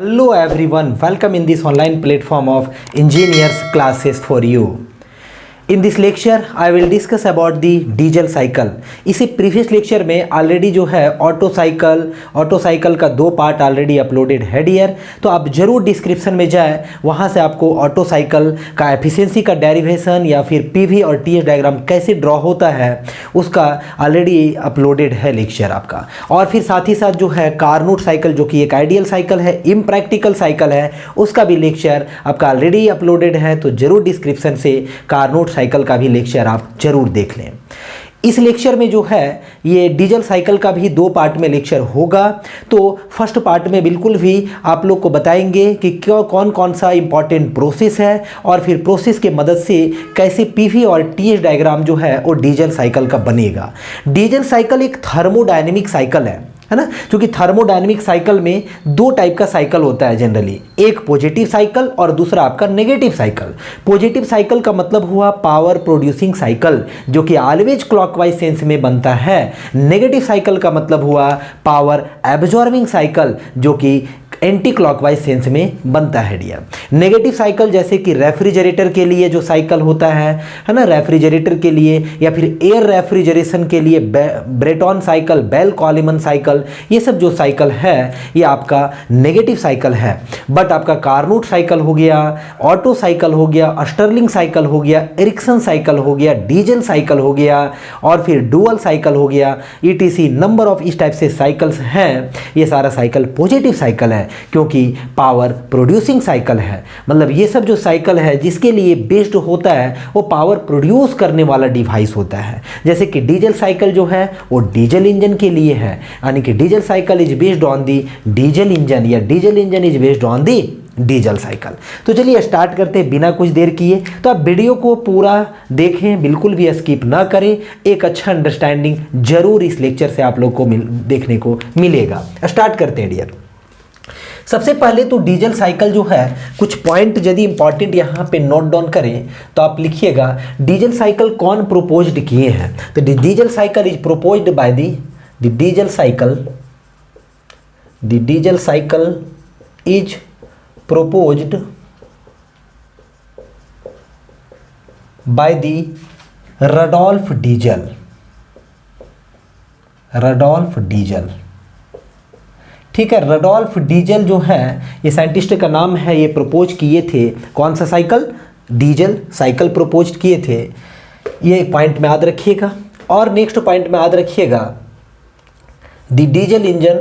Hello everyone, welcome in this online platform of engineers classes for you. In this lecture, I will discuss about the diesel cycle. इसी previous lecture में already जो है auto cycle का 2 part already uploaded है dear, तो आप जरूर description में जाए, वहाँ से आपको ऑटो साइकिल का एफिशिएंसी का डेरिवेशन या फिर पीवी और टीएस डायग्राम कैसे ड्रॉ होता है उसका ऑलरेडी अपलोडेड है लेक्चर आपका। और फिर साथ ही साथ जो है कार्नोट साइकिल जो कि एक आइडियल साइकिल है, इम्प्रैक्टिकल साइकिल है, उसका भी लेक्चर आपका ऑलरेडी अपलोडेड है, तो जरूर डिस्क्रिप्शन से कार्नोट साइकिल का भी लेक्चर आप जरूर देख लें। इस लेक्चर में जो है ये डीजल साइकिल का भी 2 पार्ट में लेक्चर होगा। तो फर्स्ट पार्ट में बिल्कुल भी आप लोग को बताएंगे कि कौन कौन सा इंपॉर्टेंट प्रोसेस है और फिर प्रोसेस के मदद से कैसे पीवी और टीएस डायग्राम जो है वो डीजल साइकिल का बनेगा। डीजल साइकिल एक थर्मोडायनेमिक साइकिल है ना, क्योंकि थर्मोडायनेमिक साइकिल में 2 टाइप का साइकिल होता है जनरली, एक पॉजिटिव साइकिल और दूसरा आपका नेगेटिव साइकिल। पॉजिटिव साइकिल का मतलब हुआ पावर प्रोड्यूसिंग साइकिल जो कि ऑलवेज क्लॉकवाइज सेंस में बनता है। नेगेटिव साइकिल का मतलब हुआ पावर एब्जॉर्बिंग साइकिल जो कि एंटी क्लॉकवाइज सेंस में बनता है डियर। नेगेटिव साइकिल जैसे कि रेफ्रिजरेटर के लिए जो साइकिल होता है ना, रेफ्रिजरेटर के लिए या फिर एयर रेफ्रिजरेशन के लिए ब्रेटॉन साइकिल, बेल कॉलिमन साइकिल, ये सब जो साइकिल है ये आपका नेगेटिव साइकिल है। बट आपका कार्नोट साइकिल हो गया, ऑटो साइकिल हो गया, स्टर्लिंग साइकिल हो गया, एरिक्सन साइकिल हो गया, डीजल साइकिल हो गया और फिर डुअल साइकिल हो गया, ईटीसी नंबर ऑफ इस टाइप से साइकिल्स हैं। ये सारा साइकिल पॉजिटिव साइकिल है क्योंकि पावर प्रोड्यूसिंग साइकिल है। मतलब ये सब जो साइकिल है जिसके लिए बेस्ड होता है वो पावर प्रोड्यूस करने वाला डिवाइस होता है। जैसे कि डीजल साइकिल जो है वो डीजल इंजन के लिए है, यानी कि diesel cycle is based on the diesel engine या diesel engine is based on the diesel cycle. तो चलिए स्टार्ट करते हैं बिना कुछ देर किए। तो आप वीडियो को पूरा देखें, बिल्कुल भी स्किप ना करें, एक अच्छा अंडरस्टैंडिंग जरूर इस लेक्चर से आप लोग को देखने को मिलेगा। स्टार्ट करते हैं डियर। सबसे पहले तो डीजल साइकिल जो है कुछ पॉइंट यदि इंपॉर्टेंट यहाँ पे नोट डाउन करें तो आप लिखिएगा डीजल साइकिल कौन प्रोपोज्ड किए हैं। तो diesel cycle is proposed by the diesel cycle is proposed by the Rudolf Diesel। ठीक है, रडोल्फ डीजल जो है ये साइंटिस्ट का नाम है, ये प्रपोज किए थे कौन सा साइकिल, डीजल साइकिल प्रपोज किए थे। ये पॉइंट में याद रखिएगा। और नेक्स्ट पॉइंट में याद रखिएगा the diesel engine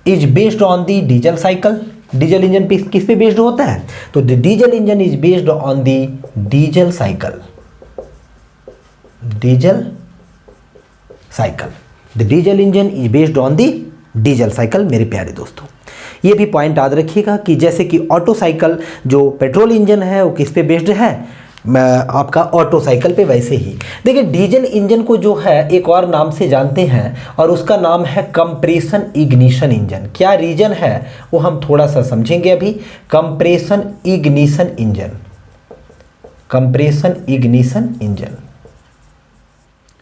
is based on the diesel cycle. Diesel engine किस पे बेस्ड होता है, तो the diesel engine is based on the diesel cycle. The diesel engine is based on the diesel cycle. मेरे प्यारे दोस्तों ये भी पॉइंट याद रखिएगा कि जैसे कि ऑटो साइकिल जो पेट्रोल इंजन है वो किस पे बेस्ड है, आपका ऑटो साइकिल पे, वैसे ही देखिए डीजल इंजन को जो है एक और नाम से जानते हैं और उसका नाम है कंप्रेशन इग्निशन इंजन। क्या रीजन है वो हम थोड़ा सा समझेंगे अभी। कंप्रेशन इग्निशन इंजन,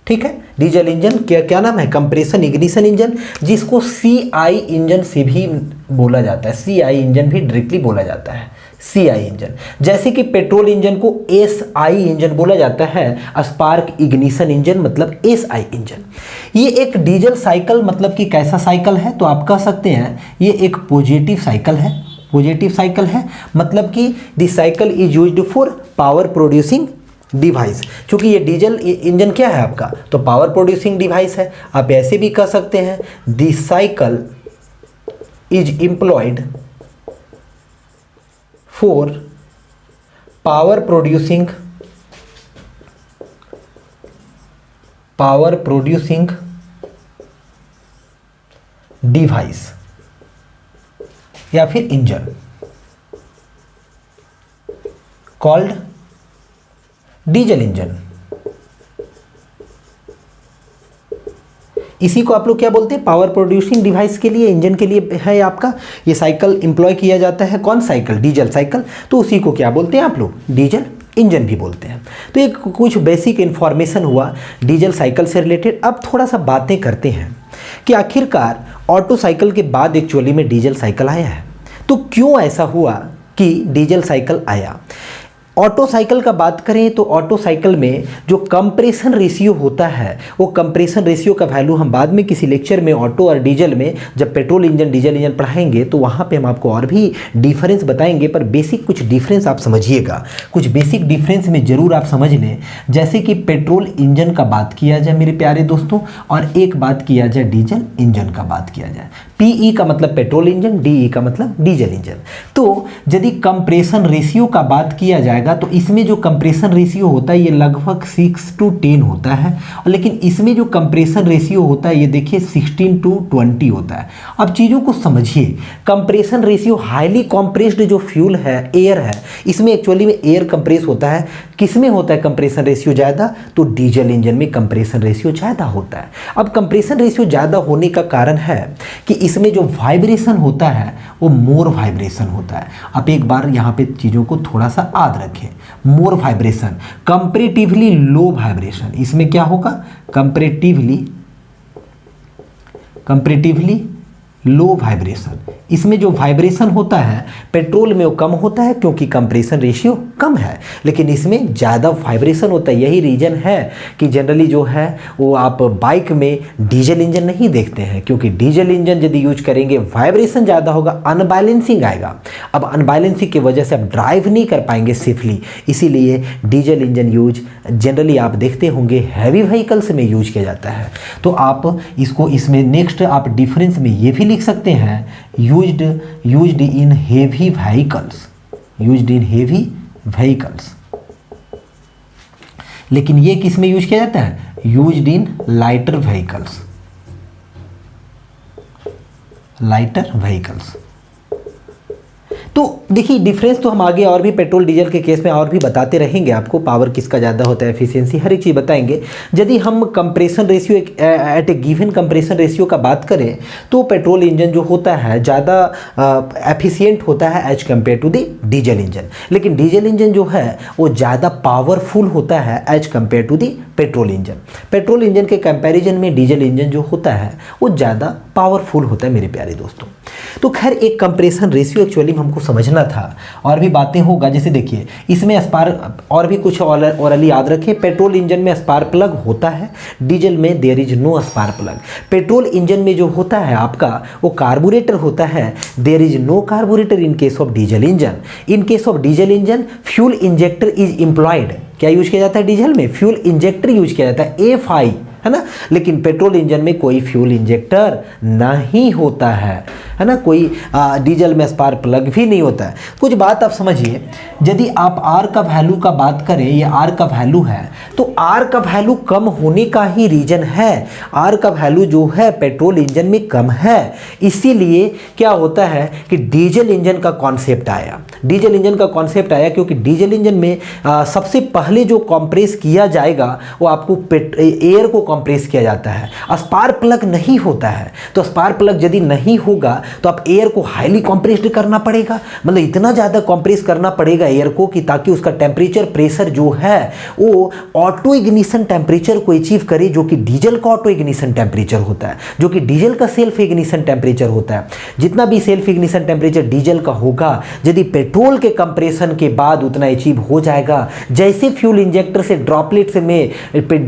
ठीक है। डीजल इंजन क्या नाम है, कंप्रेशन इग्निशन इंजन, जिसको सीआई इंजन से भी बोला जाता है, सीआई इंजन भी डायरेक्टली बोला जाता है, सीआई इंजन। जैसे कि पेट्रोल इंजन को एसआई इंजन बोला जाता है, स्पार्क इग्निशन इंजन मतलब एसआई इंजन। ये एक डीजल साइकिल मतलब कि कैसा साइकिल है, तो आप कह सकते हैं ये एक पॉजिटिव साइकिल है, मतलब कि the cycle is used for power producing device. क्योंकि ये डीजल इंजन क्या है आपका, तो पावर प्रोड्यूसिंग डिवाइस है। आप ऐसे भी कह सकते हैं the cycle is employed for power producing device या फिर इंजन कॉल्ड डीजल इंजन। इसी को आप लोग क्या बोलते हैं, पावर प्रोड्यूसिंग डिवाइस के लिए, इंजन के लिए है आपका ये साइकिल एम्प्लॉय किया जाता है। कौन साइकिल, डीजल साइकिल, तो उसी को क्या बोलते हैं आप लोग, डीजल इंजन भी बोलते हैं। तो एक कुछ बेसिक इन्फॉर्मेशन हुआ डीजल साइकिल से रिलेटेड। अब थोड़ा सा बातें करते हैं कि आखिरकार ऑटो साइकिल के बाद एक्चुअली में डीजल साइकिल आया है। तो क्यों ऐसा हुआ कि डीजल साइकिल आया? ऑटो साइकिल का बात करें तो ऑटो साइकिल में जो कंप्रेशन रेशियो होता है, वो कंप्रेशन रेशियो का वैल्यू हम बाद में किसी लेक्चर में ऑटो और डीजल में जब पेट्रोल इंजन डीजल इंजन पढ़ाएंगे तो वहाँ पे हम आपको और भी डिफरेंस बताएंगे। पर बेसिक कुछ डिफरेंस आप समझिएगा, कुछ बेसिक डिफरेंस में ज़रूर आप समझ लें। जैसे कि पेट्रोल इंजन का बात किया जाए मेरे प्यारे दोस्तों, और एक बात किया जाए डीजल इंजन का बात किया जाए। पीई का मतलब पेट्रोल इंजन, डीई का मतलब डीजल इंजन। तो यदि कंप्रेशन रेशियो का बात किया जाएगा तो इसमें जो कंप्रेशन रेशियो होता है ये लगभग 6:10 होता है, लेकिन इसमें जो कंप्रेशन रेशियो होता है ये देखिए 16:20 होता है। अब चीज़ों को समझिए, कंप्रेशन रेशियो हाईली कंप्रेस्ड जो फ्यूल है, एयर है, इसमें एक्चुअली में एयर कंप्रेस होता है। किस में होता है कंप्रेशन रेशियो ज़्यादा? तो डीजल इंजन में कंप्रेशन रेशियो ज़्यादा होता है। अब कंप्रेशन रेशियो ज़्यादा होने का कारण है कि इसमें जो वाइब्रेशन होता है वो मोर वाइब्रेशन होता है। आप एक बार यहाँ पे चीज़ों को थोड़ा सा याद रखें, मोर वाइब्रेशन, कंपैरेटिवली लो वाइब्रेशन। इसमें क्या होगा? Comparatively low vibration. इसमें जो वाइब्रेशन होता है पेट्रोल में वो कम होता है क्योंकि कंप्रेशन रेशियो कम है, लेकिन इसमें ज़्यादा वाइब्रेशन होता है। यही रीज़न है कि जनरली जो है वो आप बाइक में डीजल इंजन नहीं देखते हैं, क्योंकि डीजल इंजन यदि यूज करेंगे वाइब्रेशन ज़्यादा होगा, अनबैलेंसिंग आएगा। अब अनबैलेंसिंग की वजह से आप ड्राइव नहीं कर पाएंगे सेफली, इसीलिए डीजल इंजन यूज जनरली आप देखते होंगे हैवी व्हीकल्स में यूज किया जाता है। तो आप इसको इसमें नेक्स्ट आप डिफरेंस में ये भी लिख सकते हैं, यूज्ड इन हेवी व्हीकल्स। लेकिन ये किस में यूज किया जाता है? Used in lighter vehicles. तो देखिए डिफरेंस तो हम आगे और भी पेट्रोल डीजल के केस में और भी बताते रहेंगे आपको, पावर किसका ज़्यादा होता है, एफिशिएंसी, हर एक चीज़ बताएंगे। यदि हम compression ratio at A given compression ratio का बात करें तो पेट्रोल इंजन जो होता है ज़्यादा एफिशिएंट होता है as compare to the diesel engine, लेकिन डीजल इंजन जो है वो ज़्यादा पावरफुल होता है as compare to the petrol engine. Petrol engine के कंपैरिजन में डीजल इंजन जो होता है वो ज़्यादा पावरफुल होता है मेरे प्यारे दोस्तों। तो खैर एक कंप्रेशन रेशियो एक्चुअली हमको समझना था, और भी बातें होगा। जैसे देखिए इसमें स्पार्क और भी कुछ ऑरली याद रखें, पेट्रोल इंजन में स्पार्क प्लग होता है, डीजल में there is no spark plug. Petrol engine में जो होता है आपका वो कार्बोरेटर होता है, there is no carburettor in case of diesel engine. In case of diesel engine fuel injector is employed. क्या यूज किया जाता है डीजल में? फ्यूल इंजेक्टर यूज किया जाता है, F-I, है ना। लेकिन पेट्रोल इंजन में कोई फ्यूल इंजेक्टर नहीं होता है ना, कोई डीजल में स्पार्क प्लग भी नहीं होता है। कुछ बात आप समझिए, यदि आप आर का वैल्यू का बात करें, ये आर का वैल्यू है, तो आर का वैल्यू कम होने का ही रीजन है। आर का वैल्यू जो है पेट्रोल इंजन में कम है, इसीलिए क्या होता है कि डीजल इंजन का कॉन्सेप्ट आया। डीजल इंजन का कॉन्सेप्ट आया क्योंकि डीजल इंजन में सबसे पहले जो कंप्रेस किया जाएगा वो आपको एयर को कंप्रेस किया जाता है, स्पार्क प्लग नहीं होता है। तो स्पार्क प्लग यदि नहीं होगा तो आप एयर को हाईली कंप्रेस्ड करना पड़ेगा, मतलब इतना ज़्यादा कंप्रेस करना पड़ेगा एयर को कि ताकि उसका टेम्परेचर प्रेशर जो है वो ऑटो इग्निशन टेम्परेचर को अचीव करे, जो कि डीजल का ऑटो इग्निशन टेम्परेचर होता है, जो कि डीजल का सेल्फ इग्निशन टेम्परेचर होता है। जितना भी सेल्फ इग्निशन टेम्परेचर डीजल का होगा, यदि पेट्रोल के कंप्रेशन के बाद उतना अचीव हो जाएगा। जैसे फ्यूल इंजेक्टर से ड्रॉपलेट्स में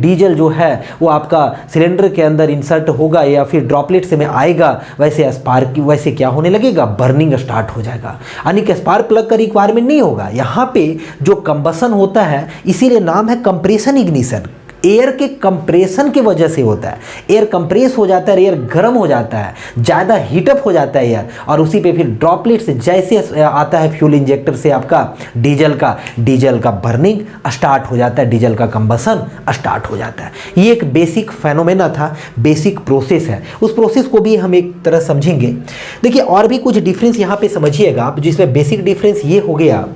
डीजल जो है वो आपका सिलेंडर के अंदर इंसर्ट होगा या फिर ड्रॉपलेट्स में आएगा, वैसे स्पार्क वैसे क्या होने लगेगा, बर्निंग स्टार्ट हो जाएगा। यानी कि स्पार्क प्लग का रिक्वायरमेंट नहीं होगा। यहाँ पे जो कंबसन होता है इसीलिए नाम है कंप्रेशन इग्निशन। एयर के कंप्रेशन की वजह से होता है, एयर कंप्रेस हो जाता है, एयर गर्म हो जाता है, ज़्यादा हीटअप हो जाता है एयर, और उसी पे फिर ड्रॉपलेट से जैसे आता है फ्यूल इंजेक्टर से आपका डीजल का बर्निंग स्टार्ट हो जाता है, डीजल का कंबसन स्टार्ट हो जाता है। ये एक बेसिक फेनोमेना था, बेसिक प्रोसेस है, उस प्रोसेस को भी हम एक तरह समझेंगे। देखिए और भी कुछ डिफरेंस यहाँ पे समझिएगा आप, जिसमें बेसिक डिफरेंस ये हो गया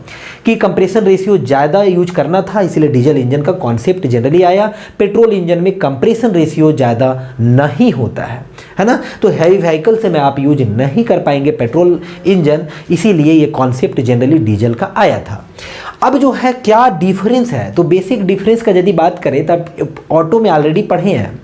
कि कंप्रेशन रेशियो ज़्यादा यूज करना था, इसलिए डीजल इंजन का कॉन्सेप्ट जनरली आया। पेट्रोल इंजन में कंप्रेशन रेशियो ज़्यादा नहीं होता है ना, तो हैवी व्हीकल से में आप यूज नहीं कर पाएंगे पेट्रोल इंजन, इसीलिए ये कॉन्सेप्ट जनरली डीजल का आया था। अब जो है क्या डिफरेंस है, तो बेसिक डिफरेंस का यदि बात करें तब ऑटो में ऑलरेडी पढ़े हैं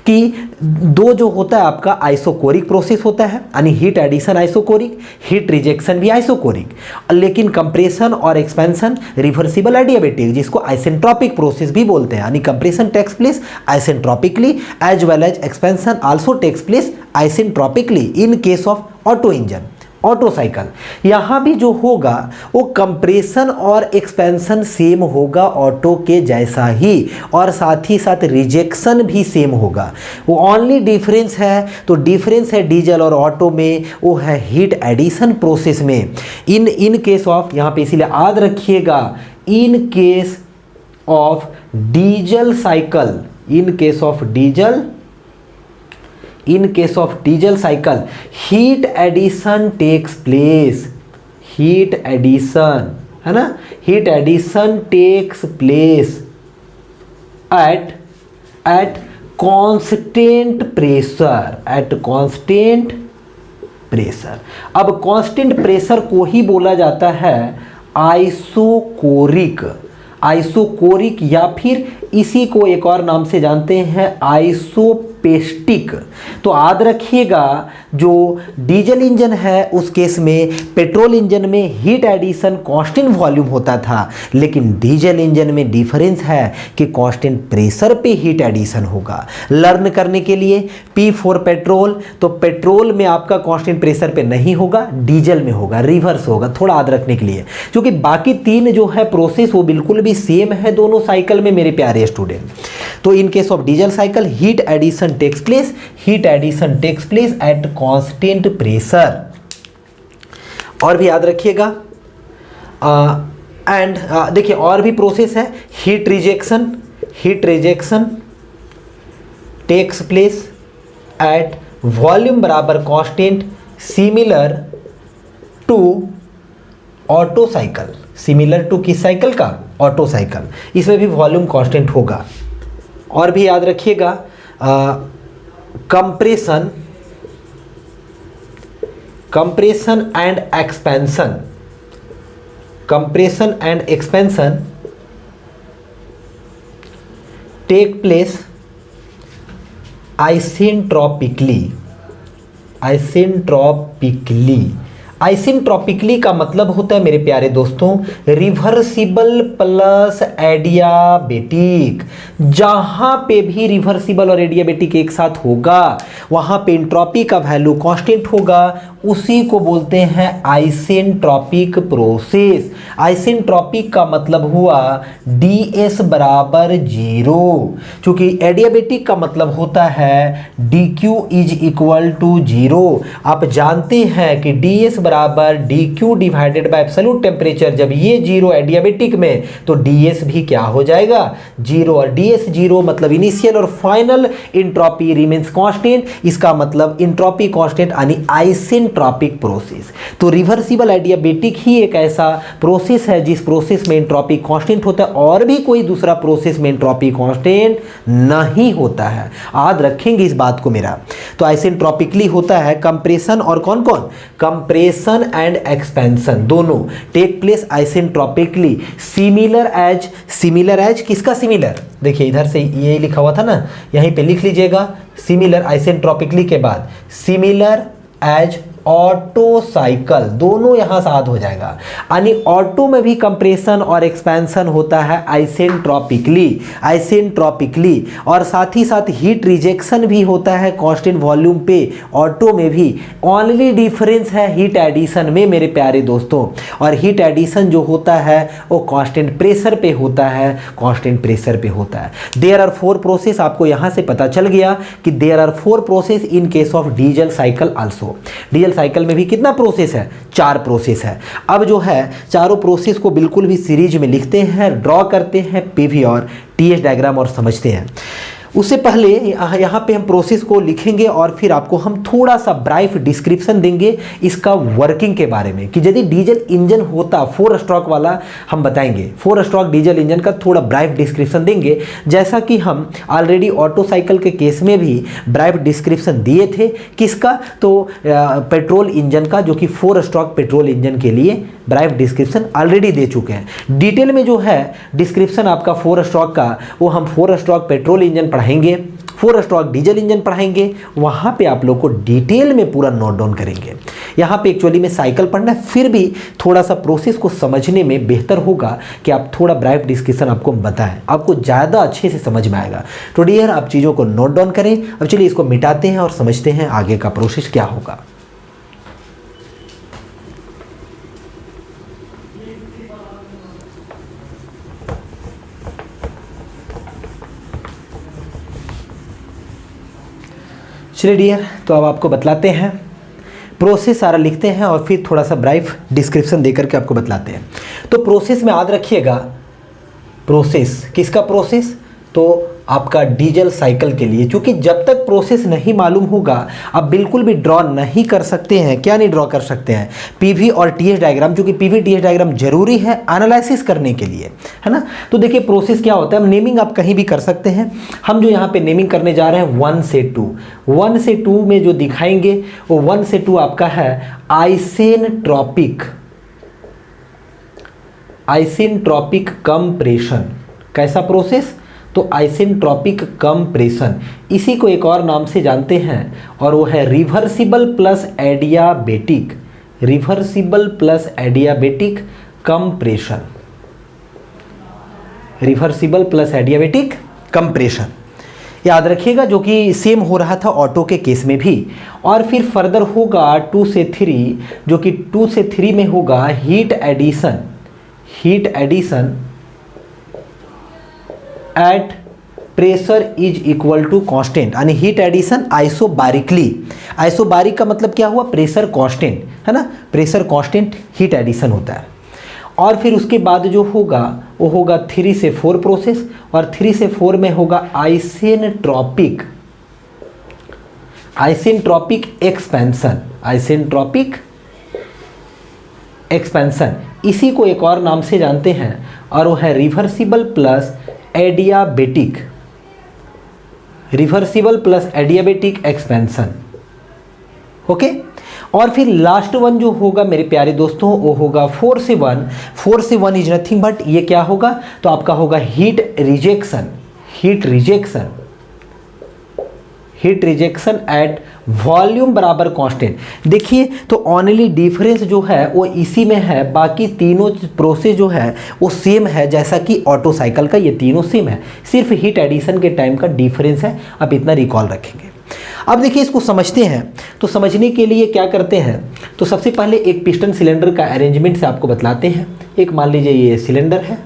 कि दो जो होता है आपका आइसोकोरिक प्रोसेस होता है, यानी heat addition isochoric, heat rejection भी आइसोकोरिक, लेकिन कंप्रेशन और एक्सपेंशन रिवर्सिबल एडियाबेटिक, जिसको आइसेंट्रोपिक प्रोसेस भी बोलते हैं, यानी compression takes place isentropically as well as expansion also takes place isentropically in case of Otto engine, Otto cycle. यहाँ भी जो होगा वो कंप्रेशन और एक्सपेंशन सेम होगा ऑटो के जैसा ही, और साथ ही साथ रिजेक्शन भी सेम होगा। वो ओनली डिफरेंस है, तो डिफरेंस है डीजल और ऑटो में, वो है हीट एडिशन प्रोसेस में। इन केस ऑफ, यहाँ पे इसीलिए याद रखिएगा, इन case of diesel cycle, in case of diesel, in case of diesel cycle heat addition takes place, heat addition है ना, heat addition takes place at constant pressure, at constant pressure। अब constant pressure को ही बोला जाता है isochoric, isochoric, या फिर इसी को एक और नाम से जानते हैं आइसोपेस्टिक। तो याद रखिएगा जो डीजल इंजन है उस केस में पेट्रोल इंजन में हीट एडिशन कांस्टेंट वॉल्यूम होता था, लेकिन डीजल इंजन में डिफरेंस है कि कांस्टेंट प्रेशर पे हीट एडिशन होगा। लर्न करने के लिए P फॉर पेट्रोल, तो पेट्रोल में आपका कांस्टेंट प्रेशर पे नहीं होगा, डीजल में होगा, रिवर्स होगा, थोड़ा याद रखने के लिए, क्योंकि बाकी तीन जो है प्रोसेस वो बिल्कुल भी सेम है दोनों साइकिल में मेरे प्यारे स्टूडेंट। तो in case of diesel cycle heat addition takes place, heat addition takes place at constant pressure. और भी याद रखिएगा, एंड देखिए और भी प्रोसेस है, heat rejection, heat rejection takes place at volume बराबर constant similar to Otto cycle, similar to किस साइकिल का, ऑटो साइकिल, इसमें भी वॉल्यूम कांस्टेंट होगा। और भी याद रखिएगा compression, compression and expansion, compression and expansion take place isentropically, isentropically, isentropically का मतलब होता है मेरे प्यारे दोस्तों रिवर्सिबल प्लस एडियाबेटिक। जहां पे भी रिवर्सिबल और एडियाबेटिक एक साथ होगा वहां पे एंट्रोपी का वैल्यू कांस्टेंट होगा, उसी को बोलते हैं आइसेंट्रोपिक प्रोसेस। आइसेंट्रोपिक का मतलब हुआ ds बराबर 0, क्योंकि एडियाबेटिक का मतलब होता है dq इज इक्वल टू 0। आप जानते हैं कि ds बराबर dq divided by absolute temperature, जब ये 0 एडियाबेटिक में तो ds भी क्या हो जाएगा 0, और ds 0 मतलब इनिशियल और फाइनल एंट्रोपी रिमेंस कांस्टेंट, इसका मतलब एंट्रोपी कांस्टेंट यानी आइसेंट्रोपिक प्रोसेस। तो रिवर्सिबल एडियाबेटिक ही एक ऐसा प्रोसेस है जिस प्रोसेस में एंट्रोपी कांस्टेंट होता है, और भी कोई दूसरा प्रोसेस में एंट्रोपी कांस्टेंट नहीं होता है। याद रखेंगे इस बात को मेरा। तो आइसेंट्रोपिकली होता है कंप्रेशन और कौन कौन, कंप्रेशन एंड एक्सपेंशन दोनों take place isentropically, similar as, similar as किसका सिमिलर, देखिए इधर से ये लिखा हुआ था ना, यहीं पे लिख लीजिएगा सिमिलर, आइसेंट्रोपिकली के बाद सिमिलर एज ऑटो साइकिल, दोनों यहां साथ हो जाएगा। यानी ऑटो में भी कंप्रेशन और एक्सपेंशन होता है आइसेंट्रोपिकली, आइसेंट्रोपिकली, और साथ ही साथ हीट रिजेक्शन भी होता है कांस्टेंट वॉल्यूम पे ऑटो में भी। ओनली डिफरेंस है हीट एडिशन में मेरे प्यारे दोस्तों, और हीट एडिशन जो होता है वो कांस्टेंट प्रेशर पे होता है, कांस्टेंट प्रेशर पे होता है। देयर आर 4 प्रोसेस, आपको यहां से पता चल गया कि there are 4 process in case of diesel cycle also. Diesel cycle में भी कितना प्रोसेस है, 4 प्रोसेस है। अब जो है चारों प्रोसेस को बिल्कुल भी सीरीज में लिखते हैं, ड्रॉ करते हैं पीवी और टीएस डायग्राम और समझते हैं। उससे पहले यहाँ पे हम प्रोसेस को लिखेंगे और फिर आपको हम थोड़ा सा ब्राइफ डिस्क्रिप्शन देंगे इसका वर्किंग के बारे में कि यदि डीजल इंजन होता 4 स्ट्रोक वाला, हम बताएंगे 4 स्ट्रोक डीजल इंजन का थोड़ा ब्राइफ डिस्क्रिप्शन देंगे, जैसा कि हम ऑलरेडी ऑटो साइकिल के केस में भी ब्राइफ डिस्क्रिप्शन दिए थे। किसका? तो पेट्रोल इंजन का, जो कि 4 स्ट्रोक पेट्रोल इंजन के लिए ब्राइफ डिस्क्रिप्शन ऑलरेडी दे चुके हैं। डिटेल में जो है डिस्क्रिप्शन आपका 4 स्ट्रोक का, वो हम 4 स्ट्रोक पेट्रोल इंजन पढ़ाएंगे, 4 स्ट्रोक डीजल इंजन पढ़ाएंगे, वहाँ पे आप लोग को डिटेल में पूरा नोट डाउन करेंगे। यहाँ पे एक्चुअली में साइकिल पढ़ना है, फिर भी थोड़ा सा प्रोसेस को समझने में बेहतर होगा कि आप थोड़ा ब्राइफ डिस्क्रिप्शन आपको बताएं, आपको ज़्यादा अच्छे से समझ में आएगा। तो डियर, आप चीज़ों को नोट डाउन करें। अब चलिए इसको मिटाते हैं और समझते हैं आगे का प्रोसेस क्या होगा। चलिए डियर, तो अब आपको बतलाते हैं, प्रोसेस सारा लिखते हैं और फिर थोड़ा सा ब्राइफ डिस्क्रिप्शन देकर के आपको बतलाते हैं। तो प्रोसेस में याद रखिएगा, प्रोसेस किसका प्रोसेस? तो आपका डीजल साइकिल के लिए, क्योंकि जब तक प्रोसेस नहीं मालूम होगा आप बिल्कुल भी ड्रॉ नहीं कर सकते हैं। क्या नहीं ड्रॉ कर सकते हैं? पीवी और टीएस डायग्राम, क्योंकि पीवी टीएस डायग्राम जरूरी है एनालिसिस करने के लिए, है ना। तो देखिए प्रोसेस क्या होता है, नेमिंग आप कहीं भी कर सकते हैं। हम जो यहाँ पे नेमिंग करने जा रहे हैं 1 से 2, 1 से 2 में जो दिखाएंगे वो 1 से 2 आपका है आइसेनट्रॉपिक, आइसेनट्रॉपिक कंप्रेशन। कैसा प्रोसेस? तो आइसेनट्रॉपिक कंप्रेशन, इसी को एक और नाम से जानते हैं और वो है reversible plus adiabatic, reversible plus adiabatic compression, reversible plus adiabatic compression. याद रखिएगा, जो कि सेम हो रहा था ऑटो के केस में भी। और फिर फर्दर होगा 2 से 3, जो कि 2 से 3 में होगा heat addition, heat addition at pressure is equal to constant, यानी हीट एडिशन आइसोबारिकली। आइसोबारिक का मतलब क्या हुआ? प्रेशर कांस्टेंट, है ना, प्रेशर कांस्टेंट हीट एडिशन होता है। और फिर उसके बाद जो होगा वो होगा 3 से 4 प्रोसेस, और 3 से 4 में होगा आइसेनट्रॉपिक, आइसेनट्रॉपिक एक्सपेंशन, आइसेनट्रॉपिक एक्सपेंशन, इसी को एक और नाम से जानते हैं और वो है reversible plus adiabatic, reversible plus adiabatic expansion. Okay. और फिर लास्ट वन जो होगा मेरे प्यारे दोस्तों वो होगा 4 से 1, 4 से 1 इज नथिंग बट ये क्या होगा? तो आपका होगा heat rejection, heat rejection, heat rejection at volume बराबर कांस्टेंट। देखिए तो ओनली डिफरेंस जो है वो इसी में है, बाकी तीनों प्रोसेस जो है वो सेम है, जैसा कि ऑटो साइकिल का ये तीनों सेम है, सिर्फ हीट एडिशन के टाइम का डिफरेंस है। आप इतना रिकॉल रखेंगे। अब देखिए इसको समझते हैं, तो समझने के लिए क्या करते हैं, तो सबसे पहले एक पिस्टन सिलेंडर का अरेंजमेंट से आपको बतलाते हैं। एक मान लीजिए ये सिलेंडर है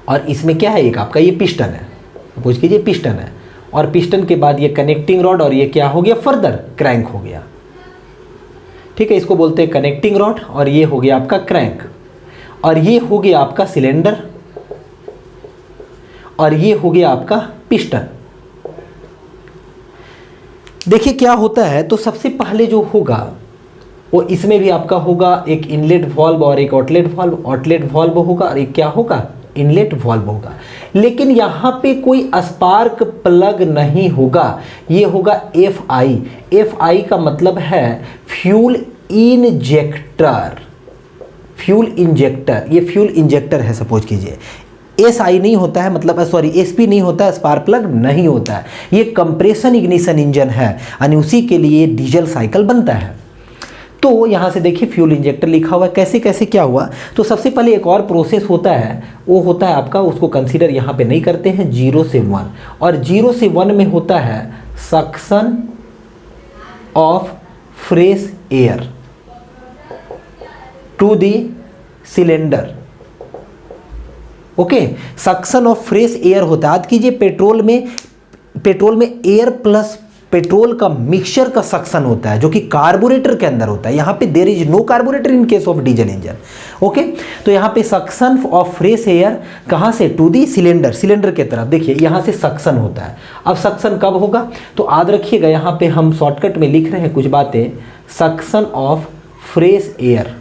और इसमें क्या है, एक आपका ये पिस्टन है, सपोज कीजिए पिस्टन है, और पिस्टन के बाद ये कनेक्टिंग रॉड और ये क्या हो गया, फर्दर क्रैंक हो गया। ठीक है, इसको बोलते हैं कनेक्टिंग रॉड और ये हो गया आपका क्रैंक, और ये हो गया आपका सिलेंडर और ये हो गया आपका पिस्टन। देखिए क्या होता है, तो सबसे पहले जो होगा वो इसमें भी आपका होगा एक इनलेट वाल्व और एक आउटलेट वाल्व, आउटलेट वाल्व होगा और एक क्या होगा, इनलेट वाल्व होगा। लेकिन यहाँ पे कोई स्पार्क प्लग नहीं होगा, ये होगा FI। FI का मतलब है फ्यूल इंजेक्टर, फ्यूल इंजेक्टर, ये फ्यूल इंजेक्टर है सपोज कीजिए। SI नहीं होता है, मतलब सॉरी SP नहीं होता है, स्पार्क प्लग नहीं होता है, ये कंप्रेशन इग्निशन इंजन है, यानी उसी के लिए डीजल साइकिल बनता है। तो यहाँ से देखिए फ्यूल इंजेक्टर लिखा हुआ है, कैसे कैसे क्या हुआ। तो सबसे पहले एक और प्रोसेस होता है, वो होता है आपका, उसको कंसीडर यहाँ पे नहीं करते हैं, 0 से 1, और 0 से 1 में होता है suction of fresh air to the cylinder. Okay, suction of fresh air होता है। याद कीजिए पेट्रोल में एयर प्लस पेट्रोल का मिक्सचर का सक्शन होता है जो कि कार्बोरेटर के अंदर होता है। यहाँ पे there is no carburettor in case of diesel engine. Okay, तो यहाँ पे सक्शन ऑफ फ्रेश एयर कहाँ से, टू दी सिलेंडर, सिलेंडर के तरफ। देखिए यहाँ से सक्शन होता है। अब सक्शन कब होगा, तो याद रखिएगा यहाँ पे हम शॉर्टकट में लिख रहे हैं कुछ बातें। Suction of fresh air,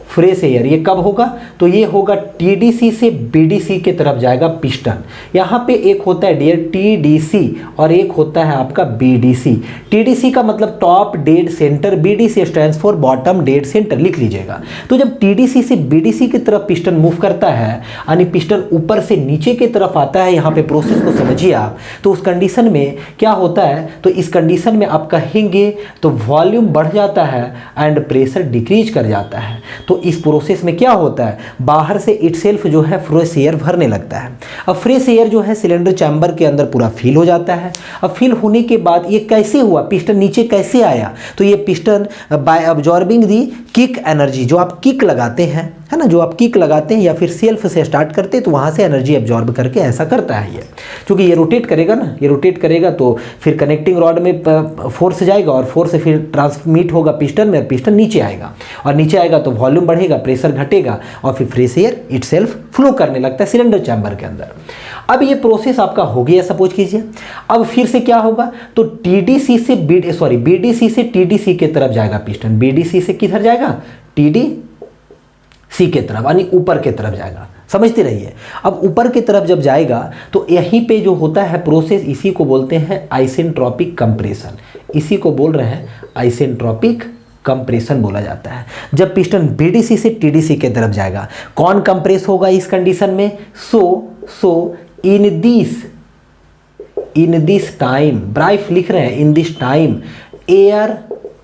fresh air ये कब होगा, तो ये होगा टीडीसी से बीडीसी के तरफ जाएगा पिस्टन। यहाँ पे एक होता है डियर टीडीसी और एक होता है आपका बीडीसी। टीडीसी का मतलब top dead centre, BDC stands for bottom dead centre, लिख लीजिएगा। तो जब टीडीसी से बीडीसी की तरफ पिस्टन मूव करता है यानी पिस्टन ऊपर से नीचे की तरफ आता है, यहाँ पे प्रोसेस को समझिए आप। तो उस कंडीशन में क्या होता है, तो इस कंडीशन में आप कहेंगे तो वॉल्यूम बढ़ जाता है एंड प्रेशर डिक्रीज कर जाता है। तो इस प्रोसेस में क्या होता है, बाहर से इटसेल्फ जो है फ्रेश एयर भरने लगता है। अब फ्रेश एयर जो है सिलेंडर चैम्बर के अंदर पूरा फिल हो जाता है। अब फिल होने के बाद ये कैसे हुआ, पिस्टन नीचे कैसे आया, तो ये पिस्टन बाय अब्जॉर्बिंग दी किक एनर्जी, जो आप किक लगाते हैं है ना, जो आप किक लगाते हैं या फिर सेल्फ से स्टार्ट करते हैं तो वहाँ से एनर्जी एब्जॉर्ब करके ऐसा करता है ये। क्योंकि ये रोटेट करेगा ना, ये रोटेट करेगा तो फिर कनेक्टिंग रॉड में फोर्स जाएगा और फोर्स से फिर ट्रांसमिट होगा पिस्टन में और पिस्टन नीचे आएगा और नीचे आएगा तो वॉल्यूम बढ़ेगा, प्रेशर घटेगा और फिर फ्रेश एयर इटसेल्फ फ्लो करने लगता है सिलेंडर चैम्बर के अंदर। अब ये प्रोसेस आपका हो गया सपोज कीजिए। अब फिर से क्या होगा, तो टीडीसी से बीडीसी से टीडीसी के तरफ जाएगा पिस्टन, बीडीसी से किधर जाएगा, टीडीसी के तरफ यानी ऊपर के तरफ जाएगा। समझते रहिए। अब ऊपर की तरफ जब जाएगा तो यहीं पे जो होता है प्रोसेस, इसी को बोलते हैं आइसेंट्रोपिक कंप्रेशन। इसी को बोल रहे हैं आइसेंट्रोपिक कंप्रेशन बोला जाता है। जब पिस्टन बीडीसी से टीडीसी के तरफ जाएगा, कौन कंप्रेस होगा इस कंडीशन में, सो इन दिस टाइम, ब्राइफ लिख रहे हैं, इन this time air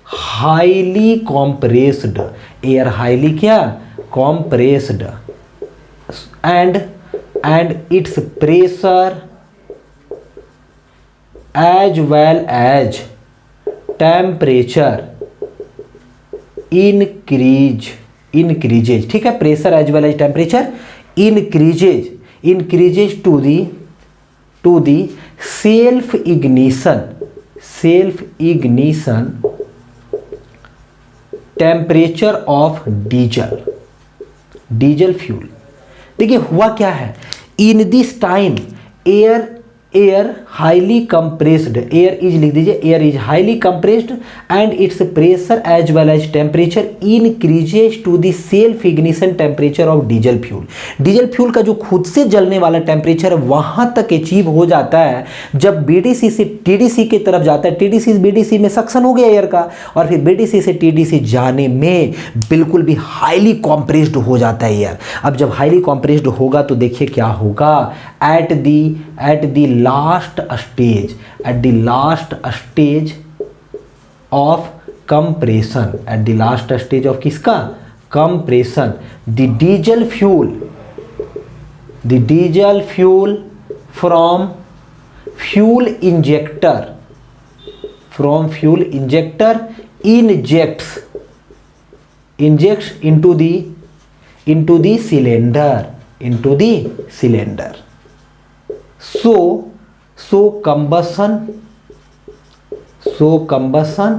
highly compressed, air highly क्या, compressed and its pressure as well as temperature increases, ठीक है, pressure as well as temperature increases to the self ignition temperature of diesel fuel. देखिए हुआ क्या है, in this time air highly compressed, air is लिख दीजिए, air is highly compressed and its pressure as well as temperature increases to the self ignition temperature of diesel fuel. Diesel fuel का जो खुद से जलने वाला टेम्परेचर वहां तक अचीव हो जाता है जब बीडीसी से टीडीसी की तरफ जाता है। टीडीसी बीडीसी में सक्शन हो गया एयर का और फिर बीडीसी से टीडीसी जाने में बिल्कुल भी हाईली कॉम्प्रेस्ड हो जाता है एयर। अब जब हाईली कॉम्प्रेस्ड होगा तो देखिए क्या होगा, at the last stage of compression, at the last stage of किसका, compression, the diesel fuel from fuel injector injects into the cylinder. So combustion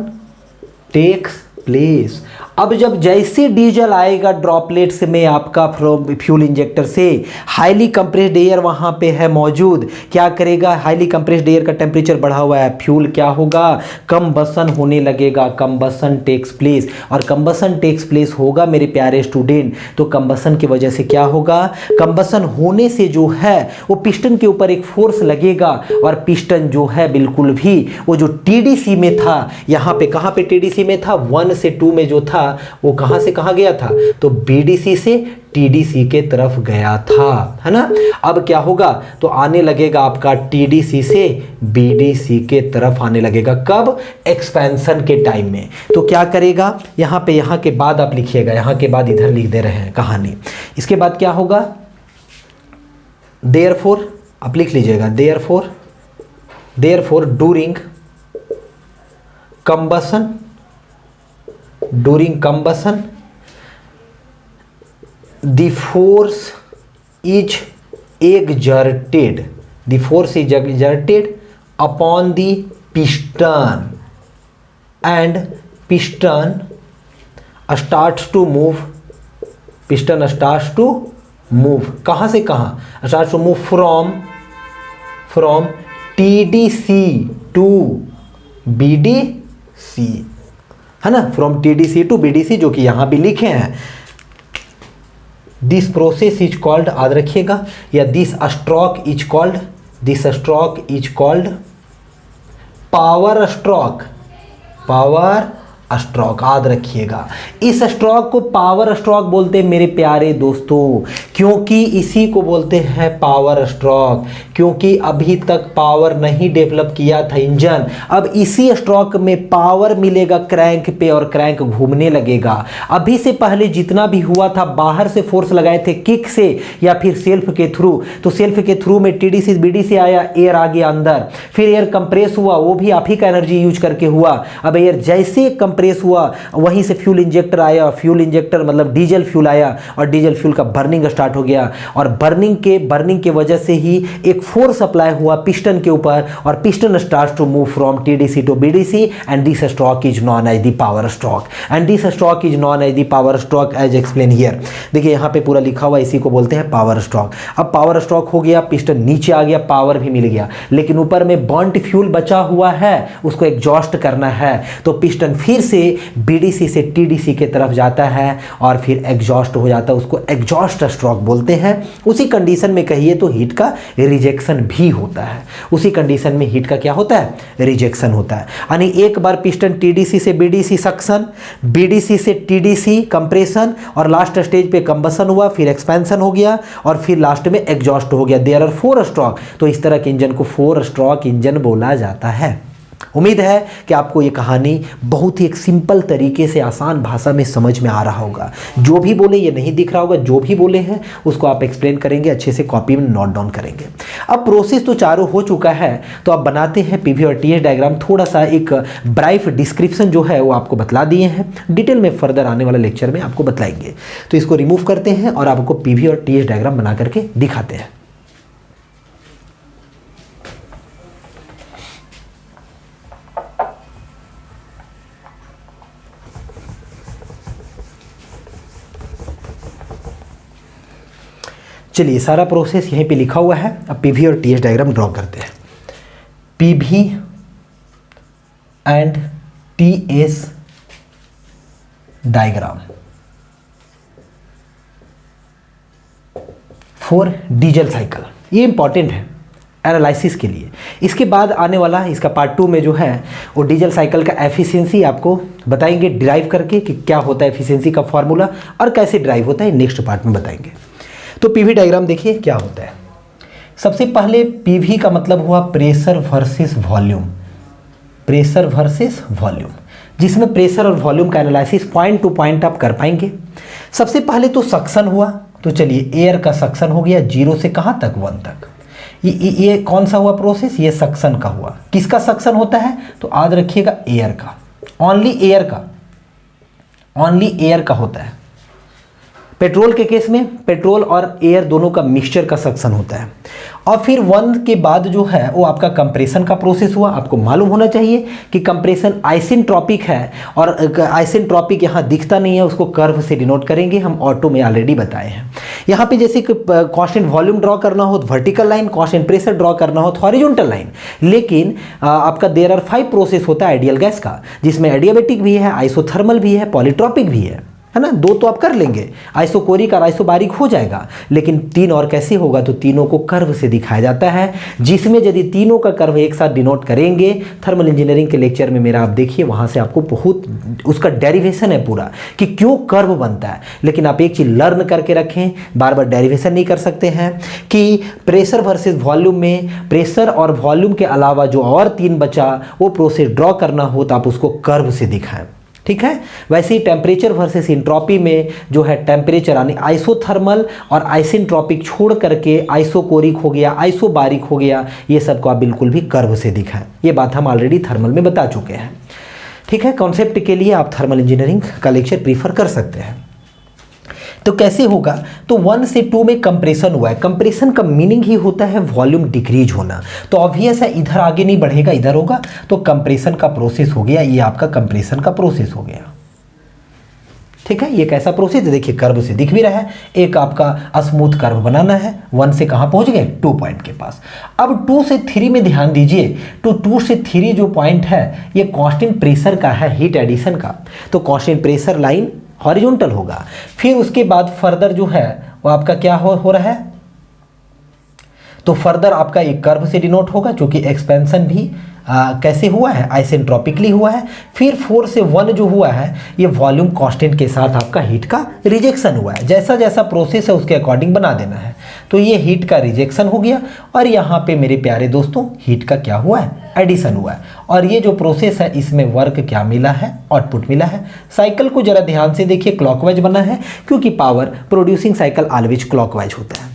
takes place। अब जब जैसे डीजल आएगा ड्रॉपलेट्स में आपका फ्यूल इंजेक्टर से, हाईली कंप्रेस्ड एयर वहाँ पे है मौजूद, क्या करेगा, हाईली कंप्रेस्ड एयर का टेम्परेचर बढ़ा हुआ है, फ्यूल क्या होगा, कंबसन होने लगेगा, कंबसन टेक्स प्लेस। और कंबसन टेक्स प्लेस होगा मेरे प्यारे स्टूडेंट, तो कंबसन की वजह से क्या होगा, कंबसन होने से जो है वो पिस्टन के ऊपर एक फोर्स लगेगा और पिस्टन जो है बिल्कुल भी वो जो टीडीसी में था, यहाँ पे कहाँ पे टीडीसी में था, 1 से 2 में जो था वो कहां से कहां गया था, तो बीडीसी से टीडीसी के तरफ गया था, है ना। अब क्या होगा, तो आने लगेगा आपका टीडीसी से बीडीसी के तरफ आने लगेगा, कब, एक्सपेंशन के टाइम में। तो क्या करेगा, यहां पे, यहां के बाद आप लिखिएगा, यहां के बाद इधर लिख दे रहे हैं कहानी। इसके बाद क्या होगा, देयरफॉर आप लिख लीजिएगा, therefore during combustion the force is exerted upon the piston and piston starts to move, piston starts to move, कहाँ से कहाँ? starts to move from TDC to BDC, है ना, फ्रॉम TDC टू BDC, जो कि यहाँ भी लिखे हैं। दिस प्रोसेस इज कॉल्ड, याद रखिएगा, या this stroke is called, this stroke is called power stroke, power stroke, याद रखिएगा। इस स्ट्रोक को पावर स्ट्रोक बोलते हैं मेरे प्यारे दोस्तों, क्योंकि इसी को बोलते हैं पावर स्ट्रोक, क्योंकि अभी तक पावर नहीं डेवलप किया था इंजन। अब इसी स्ट्रोक में पावर मिलेगा क्रैंक पे और क्रैंक घूमने लगेगा। अभी से पहले जितना भी हुआ था, बाहर से फोर्स लगाए थे किक से या फिर सेल्फ के थ्रू, तो सेल्फ के थ्रू में TDC BDC आया, एयर आ गया अंदर, फिर एयर कंप्रेस हुआ, वो भी आप ही का एनर्जी यूज करके हुआ। अब एयर जैसे कंप्रेस हुआ, वहीं से फ्यूल इंजेक्टर आया, फ्यूल इंजेक्टर मतलब डीजल फ्यूल आया, और डीजल फ्यूल का बर्निंग स्टार्ट हो गया, और बर्निंग के वजह से ही एक फोर्स अप्लाई हुआ पिस्टन के ऊपर, और piston starts to move from TDC to BDC, and this stroke is known as the power stroke, and this stroke is known as the power stroke as explain here. देखिए यहाँ पे पूरा लिखा हुआ, इसी को बोलते हैं पावर स्ट्रोक। अब पावर स्ट्रोक हो गया, पिस्टन नीचे आ गया, पावर भी मिल गया, लेकिन ऊपर में बर्न्ड फ्यूल बचा हुआ है, उसको एग्जॉस्ट करना है, तो पिस्टन फिर से BDC से TDC के तरफ जाता है और फिर एग्जॉस्ट हो जाता है, उसको एग्जॉस्ट स्ट्रोक बोलते हैं। उसी कंडीशन में कहिए तो हीट का रिजेक्शन भी होता है, उसी कंडीशन में हीट का क्या होता है? रिजेक्शन होता है। यानी एक बार पिस्टन TDC से BDC सक्शन, BDC से TDC कंप्रेशन, और लास्ट स्टेज पे कंबसन हुआ, फिर एक्सपेंशन हो गया, और फिर लास्ट में एग्जॉस्ट हो गया। देयर आर 4 स्ट्रोक, तो इस तरह के इंजन को 4 स्ट्रोक इंजन बोला जाता है। उम्मीद है कि आपको ये कहानी बहुत ही एक सिंपल तरीके से आसान भाषा में समझ में आ रहा होगा। जो भी बोले ये नहीं दिख रहा होगा, जो भी बोले हैं उसको आप एक्सप्लेन करेंगे, अच्छे से कॉपी में नोट डाउन करेंगे। अब प्रोसेस तो चारों हो चुका है, तो आप बनाते हैं PV और TS डायग्राम। थोड़ा सा एक ब्राइफ डिस्क्रिप्शन जो है वो आपको बतला दिए हैं, डिटेल में फर्दर आने वाला लेक्चर में आपको बतलाएंगे। तो इसको रिमूव करते हैं और आपको PV और TS डायग्राम बना करके दिखाते हैं। चलिए, सारा प्रोसेस यहीं पे लिखा हुआ है। अब PV और TS डायग्राम ड्रॉ करते हैं। PV and TS diagram for diesel cycle, ये इंपॉर्टेंट है एनालिसिस के लिए। इसके बाद आने वाला इसका पार्ट 2 में जो है वो डीजल साइकिल का एफिशिएंसी आपको बताएंगे डिराइव करके कि क्या होता है एफिशिएंसी का फॉर्मूला और कैसे ड्राइव होता है, नेक्स्ट पार्ट में बताएंगे। तो PV डायग्राम देखिए क्या होता है। सबसे पहले PV का मतलब हुआ pressure versus volume, pressure versus volume, जिसमें प्रेशर और वॉल्यूम का एनालिसिस पॉइंट टू पॉइंट आप कर पाएंगे। सबसे पहले तो सक्शन हुआ, तो चलिए एयर का सक्शन हो गया 0 से कहाँ तक 1 तक। ये कौन सा हुआ प्रोसेस? ये सक्शन का हुआ। किसका सक्शन होता है? तो याद रखिएगा एयर का, ओनली एयर का, ओनली एयर का होता है। पेट्रोल के केस में पेट्रोल और एयर दोनों का मिक्सचर का सक्शन होता है। और फिर 1 के बाद जो है वो आपका कंप्रेशन का प्रोसेस हुआ। आपको मालूम होना चाहिए कि कंप्रेशन आइसेंट्रोपिक है, और आइसेंट्रोपिक यहाँ दिखता नहीं है, उसको कर्व से डिनोट करेंगे, हम ऑटो में ऑलरेडी बताए हैं। यहाँ पे जैसे कांस्टेंट वॉल्यूम ड्रॉ करना हो तो vertical line, constant pressure draw करना हो तो हॉरिजॉन्टल लाइन। लेकिन आपका देयर आर 5 प्रोसेस होता है आइडियल गैस का, जिसमें एडियाबेटिक भी है, आइसोथर्मल भी है, पॉलीट्रॉपिक भी है ना। 2 तो आप कर लेंगे, आइसोकोरिक और आइसोबारिक हो जाएगा, लेकिन 3 और कैसे होगा? तो तीनों को कर्व से दिखाया जाता है, जिसमें यदि तीनों का कर्व एक साथ डिनोट करेंगे, थर्मल इंजीनियरिंग के लेक्चर में मेरा आप देखिए, वहाँ से आपको बहुत उसका डेरिवेशन है पूरा कि क्यों कर्व बनता है। लेकिन आप एक चीज़ लर्न करके रखें, बार बार डेरिवेशन नहीं कर सकते हैं, कि प्रेशर वर्सेस वॉल्यूम में प्रेशर और वॉल्यूम के अलावा जो और 3 बचा वो प्रोसेस ड्रॉ करना हो तो आप उसको कर्व से दिखाएं, ठीक है। वैसे ही टेम्परेचर वर्सेस इंट्रोपी में जो है टेम्परेचर यानी आइसोथर्मल और आइसेंट्रोपिक छोड़ करके आइसोकोरिक हो गया, आइसोबारिक हो गया, ये सब को आप बिल्कुल भी कर्व से दिखाएं। ये बात हम ऑलरेडी थर्मल में बता चुके हैं, ठीक है। कॉन्सेप्ट के लिए आप थर्मल इंजीनियरिंग का लेक्चर प्रीफर कर सकते हैं। तो कैसे होगा, तो 1 से 2 में कंप्रेशन हुआ है। कंप्रेशन का मीनिंग ही होता है वॉल्यूम डिक्रीज होना, तो ऑब्वियस है इधर आगे नहीं बढ़ेगा, इधर होगा, तो कंप्रेशन का प्रोसेस हो गया, ये आपका कंप्रेशन का प्रोसेस हो गया। ठीक है, ये कैसा प्रोसेस है, देखिए कर्व से दिख भी रहा है, एक आपका स्मूथ कर्व बनाना है। 1 से कहाँ पहुंच गए, 2 पॉइंट के पास। अब 2 से 3 में ध्यान दीजिए, तो 2 से 3 जो पॉइंट है ये कांस्टेंट प्रेशर का है, हीट एडिशन का, तो कांस्टेंट प्रेशर लाइन हॉरिजॉन्टल होगा। फिर उसके बाद फर्दर जो है वो आपका क्या हो रहा है, तो फर्दर आपका एक कर्व से डिनोट होगा, जो कि एक्सपेंशन भी कैसे हुआ है, आइसेंट्रोपिकली हुआ है। फिर 4 से 1 जो हुआ है ये वॉल्यूम कांस्टेंट के साथ आपका हीट का रिजेक्शन हुआ है। जैसा जैसा प्रोसेस है उसके अकॉर्डिंग बना देना है। तो ये हीट का रिजेक्शन हो गया, और यहाँ पे मेरे प्यारे दोस्तों हीट का क्या हुआ है, एडिशन हुआ है। और ये जो प्रोसेस है इसमें वर्क क्या मिला है, आउटपुट मिला है। साइकिल को जरा ध्यान से देखिए, क्लॉकवाइज बना है, क्योंकि power producing cycle always clockwise होता है।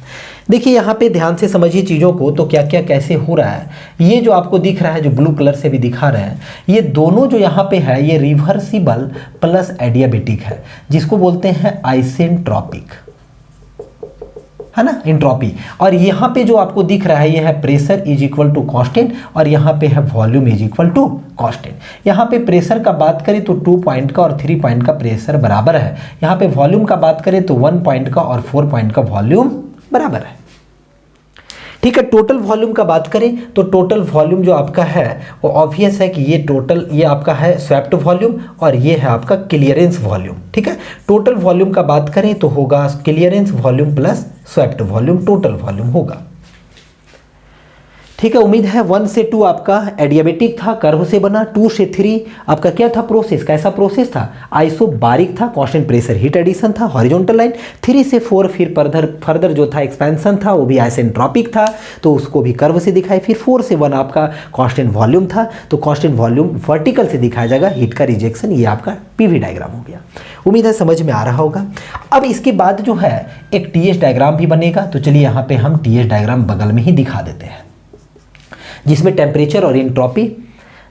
देखिए यहाँ पे ध्यान से समझिए चीज़ों को, तो क्या क्या कैसे हो रहा है। ये जो आपको दिख रहा है, जो ब्लू कलर से भी दिखा रहे हैं, ये दोनों जो यहाँ पे है ये रिवर्सिबल प्लस एडियाबेटिक है, जिसको बोलते हैं आइसेंट्रोपिक, है ना, एंट्रोपी। और यहाँ पे जो आपको दिख रहा है ये है pressure is equal to constant, और यहाँ पे है volume is equal to constant. यहाँ पे प्रेशर का बात करें तो 2 पॉइंट का और 3 पॉइंट का प्रेशर बराबर है। यहाँ पे वॉल्यूम का बात करें तो 1 पॉइंट का और 4 पॉइंट का वॉल्यूम बराबर है। ठीक है, टोटल वॉल्यूम का बात करें तो टोटल वॉल्यूम जो आपका है वो ऑब्वियस है कि ये टोटल, ये आपका है स्वेप्ट वॉल्यूम और ये है आपका क्लियरेंस वॉल्यूम। ठीक है, टोटल वॉल्यूम का बात करें तो होगा clearance volume plus swept volume, total volume होगा। ठीक है, उम्मीद है 1 से 2 आपका एडियाबेटिक था, कर्व से बना। 2 से 3 आपका क्या था, प्रोसेस, कैसा प्रोसेस था, आइसोबारिक था, कांस्टेंट प्रेशर हीट एडिशन था, हॉरिजॉन्टल लाइन। 3 से 4 फिर फर्दर जो था एक्सपेंशन था, वो भी आइसेंट्रोपिक था, तो उसको भी कर्व से दिखाई। फिर 4 से 1 आपका कांस्टेंट वॉल्यूम था, तो कांस्टेंट वॉल्यूम वर्टिकल से दिखाया जाएगा, हीट का रिजेक्शन। ये आपका पीवी डायग्राम हो गया। उम्मीद है समझ में आ रहा होगा। अब इसके बाद जो है एक टीएस डायग्राम भी बनेगा, तो चलिए यहाँ पे हम टीएस डायग्राम बगल में ही दिखा देते हैं, जिसमें टेम्परेचर और एंट्रोपी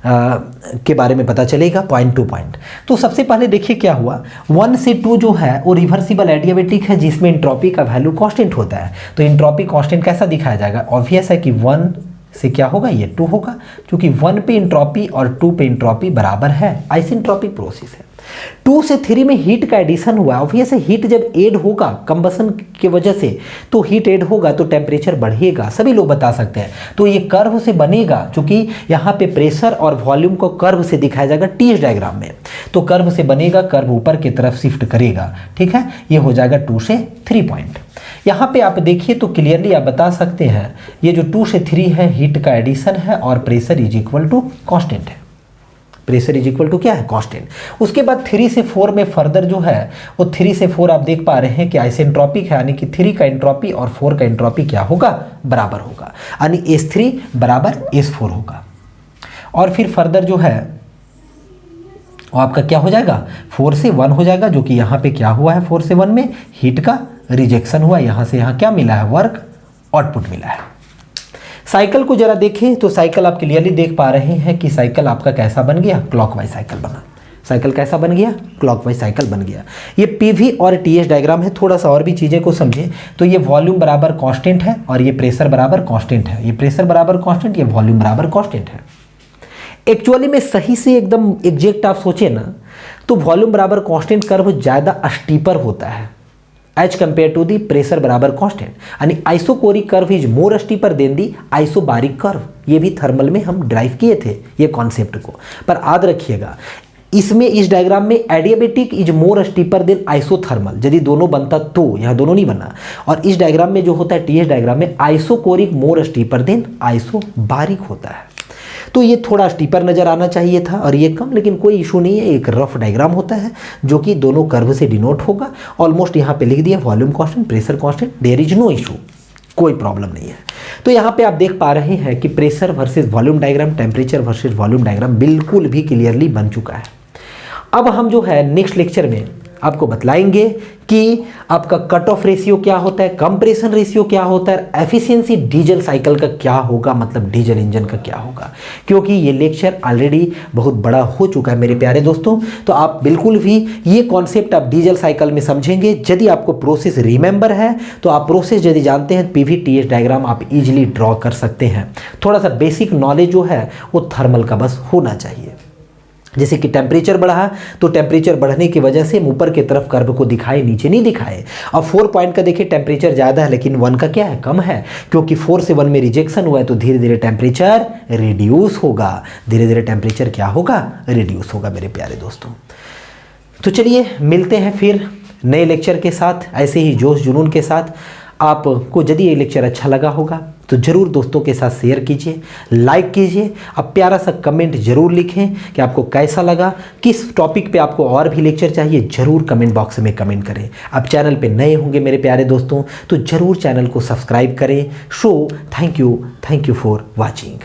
के बारे में पता चलेगा पॉइंट टू पॉइंट। तो सबसे पहले देखिए क्या हुआ, 1 से 2 जो है वो रिवर्सिबल एडियाबेटिक है, जिसमें एंट्रोपी का वैल्यू कांस्टेंट होता है। तो एंट्रोपी कांस्टेंट कैसा दिखाया जाएगा, ऑब्वियस है कि 1 से क्या होगा, ये 2 होगा, क्योंकि 1 पे एंट्रोपी और 2 पे एंट्रोपी बराबर है, आइसेंट्रोपिक प्रोसेस है। 2 से 3 में हीट का एडिशन हुआ, ऑब्वियस है हीट जब ऐड होगा कंबसन की वजह से, तो हीट ऐड होगा तो टेम्परेचर बढ़ेगा, सभी लोग बता सकते हैं। तो ये कर्व से बनेगा, क्योंकि यहाँ पे प्रेशर और वॉल्यूम को कर्व से दिखाया जाएगा टीएस डायग्राम में, तो कर्व से बनेगा, कर्व ऊपर की तरफ शिफ्ट करेगा। ठीक है, ये हो जाएगा 2 से 3 पॉइंट। यहाँ पे आप देखिए तो क्लियरली आप बता सकते हैं, ये जो 2 से 3 है हीट का एडिशन है, और pressure is equal to constant है, प्रेशर इज इक्वल टू क्या है, कांस्टेंट। उसके बाद 3 से 4 में फर्दर जो है वो 3 से 4 आप देख पा रहे हैं कि आइसेंट्रोपिक है, यानी कि 3 का एंट्रोपी और 4 का एंट्रोपी क्या होगा, बराबर होगा, यानी S3 बराबर S4 होगा। और फिर फर्दर जो है वो आपका क्या हो जाएगा, 4 से 1 हो जाएगा, जो कि यहाँ पे क्या हुआ है, 4 से 1 में हीट का रिजेक्शन हुआ, यहाँ से यहाँ क्या मिला है, वर्क आउटपुट मिला है। साइकिल को जरा देखें तो साइकिल आप क्लियरली देख पा रहे हैं कि साइकिल आपका कैसा बन गया, क्लॉकवाइज साइकिल बना। साइकिल कैसा बन गया, क्लॉकवाइज साइकिल बन गया। ये पीवी और टीएस डायग्राम है, थोड़ा सा और भी चीज़ें को समझें तो ये वॉल्यूम बराबर कांस्टेंट है और ये प्रेशर बराबर कांस्टेंट है, ये प्रेशर बराबर कांस्टेंट, ये वॉल्यूम बराबर कांस्टेंट है। एक्चुअली में सही से एकदम एग्जैक्ट आप सोचें ना, तो वॉल्यूम बराबर कांस्टेंट कर्व ज़्यादा स्टीपर होता है as compare to the pressure बराबर कांस्टेंट, यानी isochoric curve is more steeper than the isobaric curve. ये भी थर्मल में हम ड्राइव किए थे ये कॉन्सेप्ट को, पर याद रखिएगा इसमें इस डायग्राम में adiabatic is more steeper than isothermal, यदि दोनों बनता तो, यहाँ दोनों नहीं बना। और इस डायग्राम में जो होता है टीएस डायग्राम में आइसोकोरिक मोर स्टीपर देन आइसोबारिक होता है, तो ये थोड़ा स्टीपर नज़र आना चाहिए था और ये कम, लेकिन कोई इशू नहीं है, एक रफ डायग्राम होता है जो कि दोनों कर्व से डिनोट होगा। ऑलमोस्ट यहाँ पे लिख दिया volume constant, pressure constant, there is no issue, कोई प्रॉब्लम नहीं है। तो यहाँ पे आप देख पा रहे हैं कि pressure versus volume diagram, temperature versus volume diagram बिल्कुल भी क्लियरली बन चुका है। अब हम जो है नेक्स्ट लेक्चर में आपको बतलाएंगे कि आपका कट ऑफ रेशियो क्या होता है, कंप्रेशन रेशियो क्या होता है, एफिशिएंसी डीजल साइकिल का क्या होगा, मतलब डीजल इंजन का क्या होगा। क्योंकि ये लेक्चर ऑलरेडी बहुत बड़ा हो चुका है मेरे प्यारे दोस्तों, तो आप बिल्कुल भी ये कॉन्सेप्ट आप डीजल साइकिल में समझेंगे। यदि आपको प्रोसेस रिमेंबर है तो आप प्रोसेस यदि जानते हैं PVTH डायग्राम आप इजीली ड्रॉ कर सकते हैं। थोड़ा सा बेसिक नॉलेज जो है वो थर्मल का बस होना चाहिए। जैसे कि टेम्परेचर बढ़ा तो टेम्परेचर बढ़ने की वजह से ऊपर की तरफ कर्व को दिखाए, नीचे नहीं दिखाए। अब 4 पॉइंट का देखिए टेम्परेचर ज़्यादा है लेकिन 1 का क्या है, कम है, क्योंकि 4 से 1 में रिजेक्शन हुआ है तो धीरे धीरे टेम्परेचर रिड्यूस होगा, धीरे धीरे टेम्परेचर क्या होगा, रिड्यूस होगा मेरे प्यारे दोस्तों। तो चलिए मिलते हैं फिर नए लेक्चर के साथ, ऐसे ही जोश जुनून के साथ। आपको यदि ये लेक्चर अच्छा लगा होगा तो ज़रूर दोस्तों के साथ शेयर कीजिए, लाइक कीजिए, अब प्यारा सा कमेंट ज़रूर लिखें कि आपको कैसा लगा, किस टॉपिक पे आपको और भी लेक्चर चाहिए, ज़रूर कमेंट बॉक्स में कमेंट करें। आप चैनल पे नए होंगे मेरे प्यारे दोस्तों तो ज़रूर चैनल को सब्सक्राइब करें। Thank you for watching.